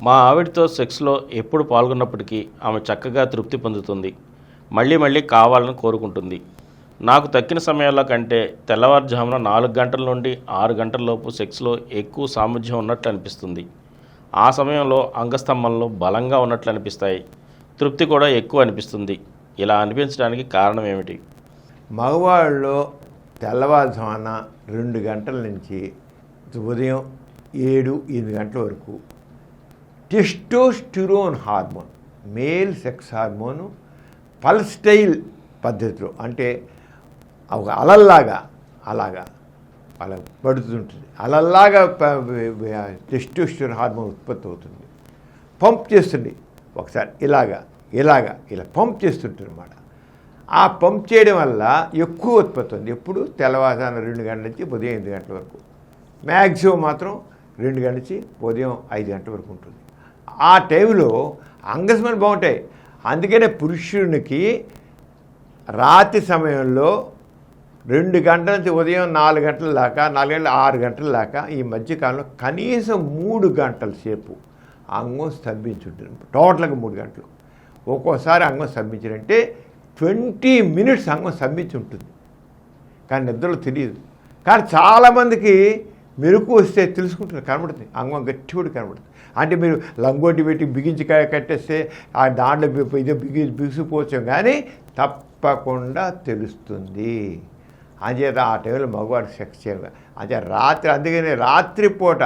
మా ఆవిడతో సెక్స్లో ఎప్పుడు పాల్గొన్నప్పటికీ ఆమె చక్కగా తృప్తి పొందుతుంది. మళ్ళీ మళ్ళీ కావాలని కోరుకుంటుంది. నాకు తక్కిన సమయాల కంటే తెల్లవారుజామున 4 గంటల నుండి 6 గంటల లోపు సెక్స్లో ఎక్కువ సామర్థ్యం ఉన్నట్లు అనిపిస్తుంది. ఆ సమయంలో అంగస్తంభనలు బలంగా ఉన్నట్లు అనిపిస్తాయి. తృప్తి కూడా ఎక్కువ అనిపిస్తుంది. ఇలా అనిపించడానికి కారణం ఏమిటి? మగవాళ్ళలో తెల్లవారుజామున 2 గంటల నుంచి ఉదయం 7-8 గంటల వరకు testosterone hormone, male sex hormone pulsatile పద్ధతిలో, అంటే ఒక అలల్లాగా అలా పడుతుంటుంది. అలల్లాగా టెస్టోస్టిరోన్ హార్మోన్ ఉత్పత్తి అవుతుంది. పంప్ చేస్తుంది. ఒకసారి ఇలా పంప్ చేస్తుంటుంది అన్నమాట. ఆ పంప్ చేయడం వల్ల ఎక్కువ ఉత్పత్తి ఉంది. ఎప్పుడు తెల్లవారుజామున 2 గంటల నుంచి ఉదయం 8 గంటల వరకు, మ్యాక్సిమం మాత్రం 2 గంటల నుంచి ఉదయం 5 గంటల వరకు ఉంటుంది. ఆ టైంలో అంగస్మలు బాగుంటాయి. అందుకనే పురుషునికి రాత్రి సమయంలో 2 గంటల నుంచి ఉదయం 4 గంటల దాకా, 4 గంటల 6 గంటల దాకా ఈ మధ్యకాలంలో కనీసం 3 గంటల సేపు అంగం స్తంభించుంటుంది. టోటల్గా 3 గంటలు. ఒక్కోసారి అంగం స్తంభించారంటే 20 మినిట్స్ అంగం స్తంభించి ఉంటుంది. కానీ నిద్రలో తెలియదు. కానీ చాలామందికి మెరుపు వస్తే తెలుసుకుంటుంది, కనబడుతుంది. అంగం గట్టిగా కనబడుతుంది. అంటే మీరు లంగోటి పెట్టి బిగించి కట్టేస్తే ఆ దాంట్లో ఇదే బిగిసిపోవచ్చు, కానీ తప్పకుండా తెలుస్తుంది. అంచేత ఆ టైంలో మగవాడు సెక్స్ చేయాలి. అంటే రాత్రి, అందుకని రాత్రిపూట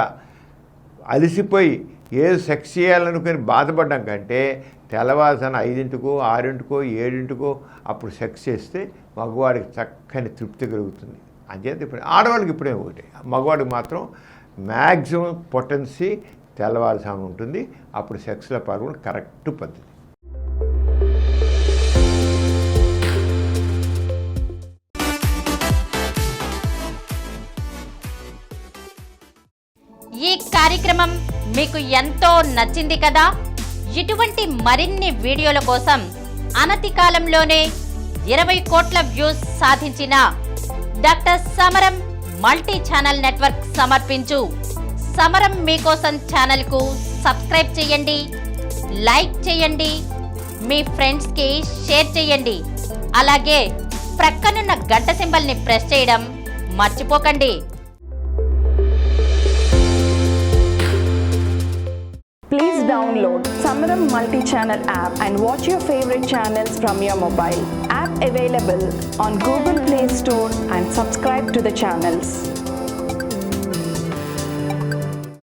అలసిపోయి ఏదో సెక్స్ చేయాలనుకుని బాధపడ్డం కంటే తెల్లవారుజామున 5, 6, 7 అప్పుడు సెక్స్ చేస్తే మగవాడికి చక్కని తృప్తి కలుగుతుంది. అంచేత ఇప్పుడు ఆడవాళ్ళకి ఇప్పుడే ఒకటి, మగవాడికి మాత్రం మ్యాక్సిమం పొటెన్సీ తెల్లవారుజామున ఉంటుంది. అప్పుడు సెక్స్లో పాల్గొని కరెక్ట్ పద్ధతి. ఈ కార్యక్రమం మీకు ఎంతో నచ్చింది కదా. ఇటువంటి మరిన్ని వీడియోల కోసం అనతి కాలంలోనే 20 కోట్ల వ్యూస్ సాధించిన డాక్టర్ సమరం మల్టీ ఛానల్ నెట్వర్క్ సమర్పించు సమరం మీకోసం ఛానల్కు సబ్స్క్రైబ్ చేయండి, లైక్ చేయండి, మీ ఫ్రెండ్స్కి షేర్ చేయండి. అలాగే ప్రక్కనున్న గంట సింబల్ని ప్రెస్ చేయడం మర్చిపోకండి. Please download Samaram Multi-Channel app and watch your favorite channels from your mobile. App available on Google Play Store and subscribe to the channels.